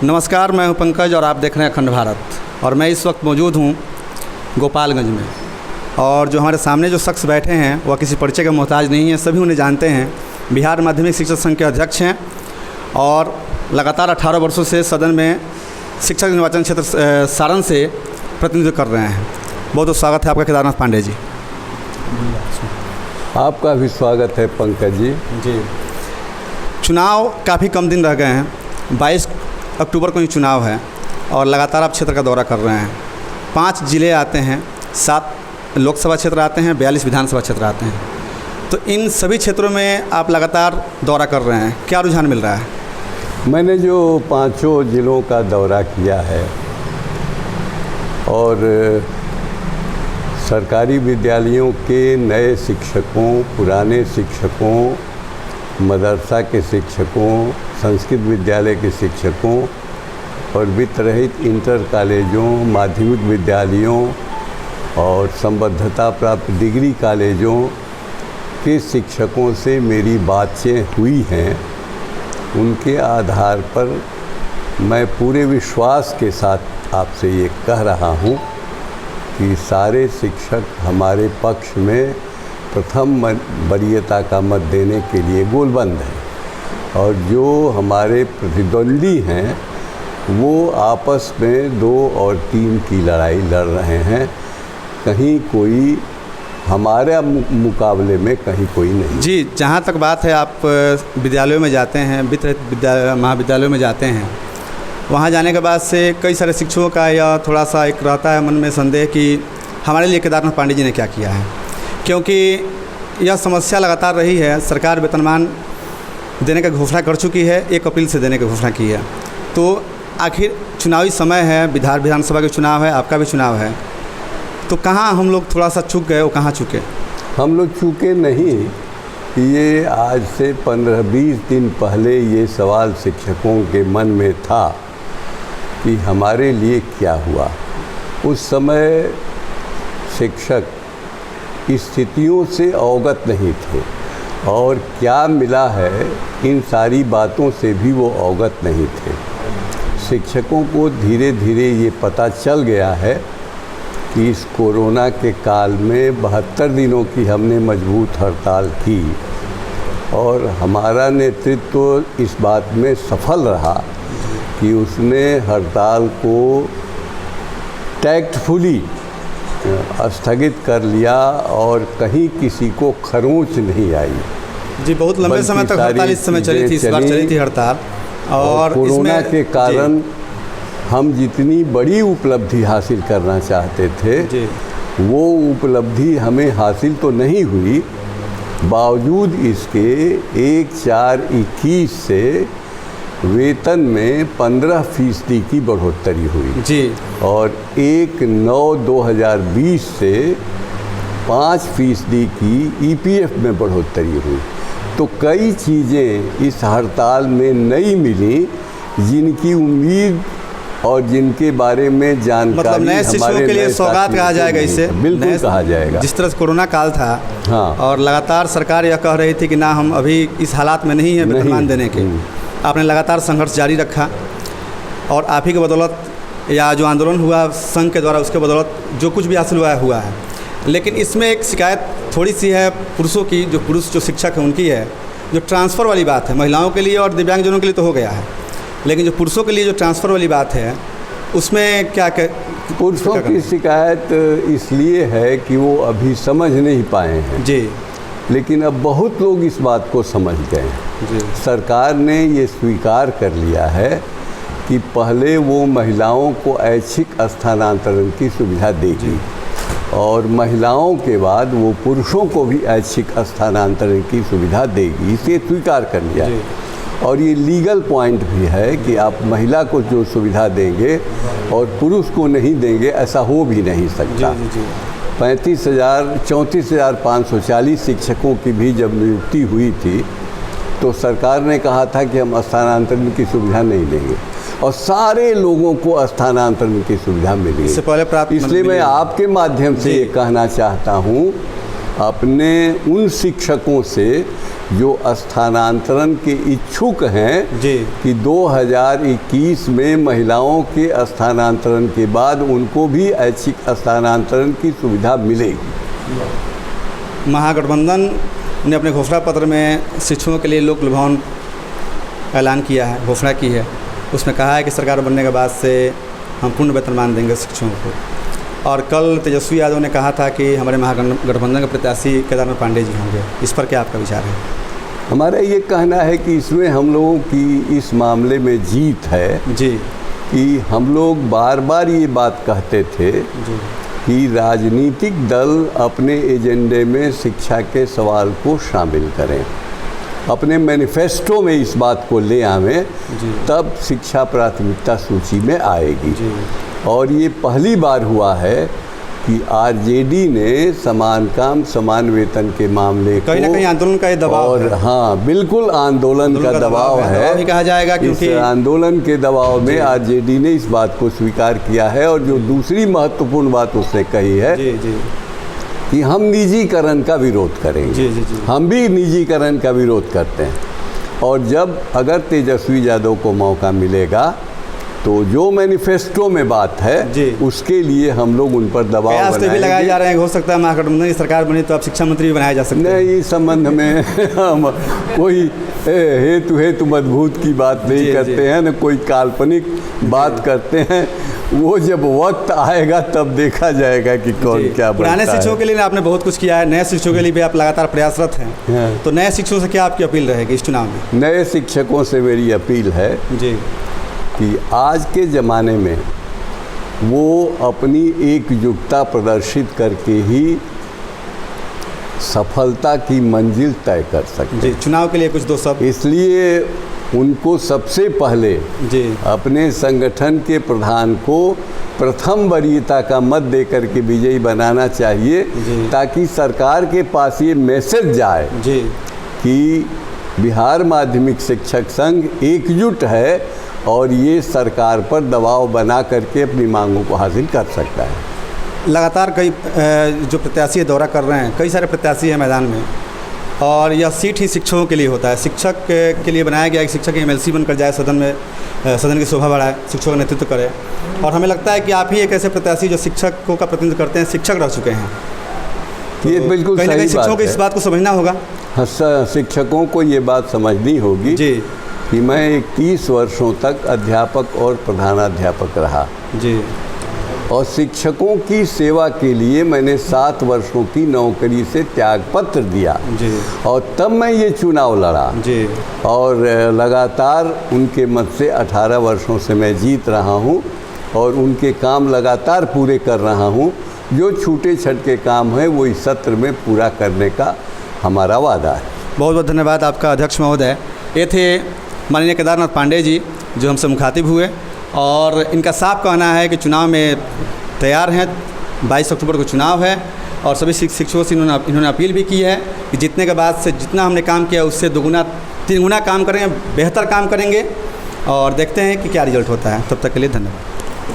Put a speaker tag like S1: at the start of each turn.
S1: नमस्कार, मैं हूं पंकज और आप देख रहे हैं अखंड भारत। और मैं इस वक्त मौजूद हूं गोपालगंज में। और जो हमारे सामने जो शख्स बैठे हैं वह किसी परिचय के मोहताज नहीं है, सभी उन्हें जानते हैं। बिहार माध्यमिक शिक्षक संघ के अध्यक्ष हैं और लगातार 18 वर्षों से सदन में शिक्षक निर्वाचन क्षेत्र सारण से प्रतिनिधित्व कर रहे हैं। बहुत बहुत स्वागत है आपका केदारनाथ पांडे जी।
S2: आपका भी स्वागत है पंकज जी।
S1: चुनाव काफ़ी कम दिन रह गए हैं, 22 अक्टूबर को ही चुनाव है और लगातार आप क्षेत्र का दौरा कर रहे हैं। 5 ज़िले आते हैं, 7 लोकसभा क्षेत्र आते हैं, 42 विधानसभा क्षेत्र आते हैं। तो इन सभी क्षेत्रों में आप लगातार दौरा कर रहे हैं, क्या रुझान मिल रहा है?
S2: मैंने जो 5 ज़िलों का दौरा किया है और सरकारी विद्यालयों के नए शिक्षकों, पुराने शिक्षकों, मदरसा के शिक्षकों, संस्कृत विद्यालय के शिक्षकों और वित्त रहित इंटर कॉलेजों, माध्यमिक विद्यालयों और संबद्धता प्राप्त डिग्री कॉलेजों के शिक्षकों से मेरी बातचीत हुई हैं। उनके आधार पर मैं पूरे विश्वास के साथ आपसे ये कह रहा हूँ कि सारे शिक्षक हमारे पक्ष में प्रथम वरीयता का मत देने के लिए गोलबंद हैं और जो हमारे प्रतिद्वंदी हैं वो आपस में 2 और 3 की लड़ाई लड़ रहे हैं। कहीं कोई हमारे मुकाबले में कहीं कोई नहीं।
S1: जी, जहाँ तक बात है, आप विद्यालयों में जाते हैं, वित्त रहित महाविद्यालयों में जाते हैं, वहाँ जाने के बाद से कई सारे शिक्षकों का यह थोड़ा सा एक रहता है मन में संदेह कि हमारे लिए केदारनाथ पांडे जी ने क्या किया है, क्योंकि यह समस्या लगातार रही है। सरकार वेतनमान देने का घोषणा कर चुकी है, 1 अप्रैल से देने की घोषणा की है। तो आखिर चुनावी समय है, विधानसभा के चुनाव है, आपका भी चुनाव है, तो कहाँ हम लोग थोड़ा सा चूक गए, वो कहाँ चूके?
S2: हम लोग चूके नहीं। ये आज से 15-20 दिन पहले ये सवाल शिक्षकों के मन में था कि हमारे लिए क्या हुआ। उस समय शिक्षक स्थितियों से अवगत नहीं थे और क्या मिला है इन सारी बातों से भी वो अवगत नहीं थे। शिक्षकों को धीरे धीरे ये पता चल गया है कि इस कोरोना के काल में 72 दिनों की हमने मजबूत हड़ताल की और हमारा नेतृत्व इस बात में सफल रहा कि उसने हड़ताल को टैक्टफुली स्थगित कर लिया और कहीं किसी को खरोंच नहीं आई।
S1: जी, बहुत लंबे समय तक हड़ताल इस समय चली थी, इस बार चली थी हड़ताल। और
S2: कोरोना के कारण हम जितनी बड़ी उपलब्धि हासिल करना चाहते थे वो उपलब्धि हमें हासिल तो नहीं हुई। बावजूद इसके 1/4/21 से वेतन में 15% की बढ़ोतरी हुई जी और 1/9/2020 से 5% की EPF में बढ़ोतरी हुई। तो कई चीज़ें इस हड़ताल में नई मिली जिनकी उम्मीद और जिनके बारे में जानकारी
S1: मतलब नए शिक्षकों के लिए सौगात कहा जाएगा इसे।
S2: बिल्कुल कहा जाएगा।
S1: जिस तरह से कोरोना काल था,
S2: हाँ, और
S1: लगातार सरकार यह कह रही थी कि ना हम अभी इस हालात में नहीं है वेतनमान देने के। आपने लगातार संघर्ष जारी रखा और आप ही के बदौलत या जो आंदोलन हुआ संघ के द्वारा उसके बदौलत जो कुछ भी हासिल हुआ है। लेकिन इसमें एक शिकायत थोड़ी सी है पुरुषों की, जो पुरुष जो शिक्षक है उनकी है। जो ट्रांसफ़र वाली बात है, महिलाओं के लिए और दिव्यांगजनों के लिए तो हो गया है, लेकिन जो पुरुषों के लिए जो ट्रांसफ़र वाली बात है उसमें क्या
S2: पुरुषों की शिकायत इसलिए है कि वो अभी समझ नहीं पाए हैं
S1: जी,
S2: लेकिन अब बहुत लोग इस बात को समझ गए हैं। सरकार ने ये स्वीकार कर लिया है कि पहले वो महिलाओं को ऐच्छिक स्थानांतरण की सुविधा देगी और महिलाओं के बाद वो पुरुषों को भी ऐच्छिक स्थानांतरण की सुविधा देगी। इसे स्वीकार कर लिया है और ये लीगल पॉइंट भी है कि आप महिला को जो सुविधा देंगे और पुरुष को नहीं देंगे, ऐसा हो भी नहीं सकता। 34,540 शिक्षकों की भी जब नियुक्ति हुई थी तो सरकार ने कहा था कि हम स्थानांतरण की सुविधा नहीं देंगे और सारे लोगों को स्थानांतरण की सुविधा मिली।
S1: इससे पहले प्राप्त
S2: इसलिए मैं आपके माध्यम से ये कहना चाहता हूँ अपने उन शिक्षकों से जो स्थानांतरण के इच्छुक हैं
S1: जी
S2: कि 2021 में महिलाओं के स्थानांतरण के बाद उनको भी ऐच्छिक स्थानांतरण की सुविधा मिलेगी।
S1: महागठबंधन ने अपने घोषणा पत्र में शिक्षकों के लिए लोक लुभावन ऐलान किया है, घोषणा की है। उसमें कहा है कि सरकार बनने के बाद से हम पूर्ण वेतनमान देंगे शिक्षकों को। और कल तेजस्वी यादव ने कहा था कि हमारे महागठबंधन के प्रत्याशी केदारनाथ पांडे जी होंगे। इस पर क्या आपका विचार है?
S2: हमारा ये कहना है कि इसमें हम लोगों की इस मामले में जीत है
S1: जी
S2: कि हम लोग बार बार ये बात कहते थे
S1: जी
S2: कि राजनीतिक दल अपने एजेंडे में शिक्षा के सवाल को शामिल करें, अपने मैनिफेस्टो में इस बात को ले आवें, तब शिक्षा प्राथमिकता सूची में आएगी।
S1: जी। और
S2: ये पहली बार हुआ है कि आरजेडी ने समान काम समान वेतन के मामले
S1: कहीं ना कहीं आंदोलन का ये दबाव
S2: और
S1: है।
S2: हाँ, बिल्कुल आंदोलन का दबाव है,
S1: भी कहा जाएगा, क्योंकि
S2: इस आंदोलन के दबाव में आरजेडी ने इस बात को स्वीकार किया है। और जो दूसरी महत्वपूर्ण बात उसने कही है
S1: जी जी
S2: कि हम निजीकरण का विरोध करेंगे।
S1: जी जी जी
S2: हम भी निजीकरण का विरोध करते हैं। और जब अगर तेजस्वी यादव को मौका मिलेगा तो जो मैनिफेस्टो में बात है उसके लिए हम लोग उन पर दबाव बनाएंगे।
S1: भी लगाए जा रहे हैं, हो सकता है महागठबंधन की सरकार बनी तो आप शिक्षा मंत्री भी बनाए जा सकते हैं।
S2: नहीं, इस संबंध में हम कोई हेतु मजबूत की बात नहीं करते हैं, न कोई काल्पनिक बात करते हैं। वो जब वक्त आएगा तब देखा जाएगा कि कौन क्या।
S1: पुराने शिक्षकों के लिए आपने बहुत कुछ किया है, नए शिक्षकों के लिए भी आप लगातार प्रयासरत हैं। तो नए शिक्षकों से क्या आपकी अपील रहेगी इस चुनाव में?
S2: नए शिक्षकों से मेरी अपील है
S1: जी
S2: कि आज के ज़माने में वो अपनी एकजुटता प्रदर्शित करके ही सफलता की मंजिल तय कर सकते हैं।
S1: जी, चुनाव के लिए कुछ दो शब्द।
S2: इसलिए उनको सबसे पहले अपने संगठन के प्रधान को प्रथम वरीयता का मत देकर के विजयी बनाना चाहिए, ताकि सरकार के पास ये मैसेज जाए कि बिहार माध्यमिक शिक्षक संघ एकजुट है और ये सरकार पर दबाव बना करके अपनी मांगों को हासिल कर सकता है।
S1: लगातार कई जो प्रत्याशी दौरा कर रहे हैं, कई सारे प्रत्याशी हैं मैदान में, और यह सीट ही शिक्षकों के लिए होता है। शिक्षक के लिए बनाया गया कि शिक्षक एमएलसी बनकर जाए, सदन में सदन की शोभा बढ़ाए, शिक्षकों का नेतृत्व करे। और हमें लगता है कि आप ही एक ऐसे प्रत्याशी जो शिक्षकों का प्रतिनिधित्व करते हैं, शिक्षक रह चुके हैं। तो
S2: ये बिल्कुल
S1: कहीं ना कहीं शिक्षकों को इस बात को समझना होगा।
S2: हाँ, शिक्षकों को ये बात समझनी होगी कि मैं 31 वर्षों तक अध्यापक और प्रधानाध्यापक रहा
S1: जी, और
S2: शिक्षकों की सेवा के लिए मैंने 7 वर्षों की नौकरी से त्यागपत्र दिया
S1: जी,
S2: और तब मैं ये चुनाव लड़ा
S1: जी,
S2: और लगातार उनके मत से 18 वर्षों से मैं जीत रहा हूँ और उनके काम लगातार पूरे कर रहा हूँ। जो छूटे छटके काम हैं वो इस सत्र में पूरा करने का हमारा वादा है।
S1: बहुत बहुत धन्यवाद आपका अध्यक्ष महोदय। ये थे माननीय केदारनाथ पांडे जी जो हमसे मुखातिब हुए, और इनका साफ कहना है कि चुनाव में तैयार हैं। 22 अक्टूबर को चुनाव है और सभी शिक्षकों से इन्होंने अपील भी की है कि जीतने के बाद से जितना हमने काम किया उससे 2 गुना काम करेंगे, बेहतर काम करेंगे, और देखते हैं कि क्या रिजल्ट होता है। तब तक के लिए धन्यवाद।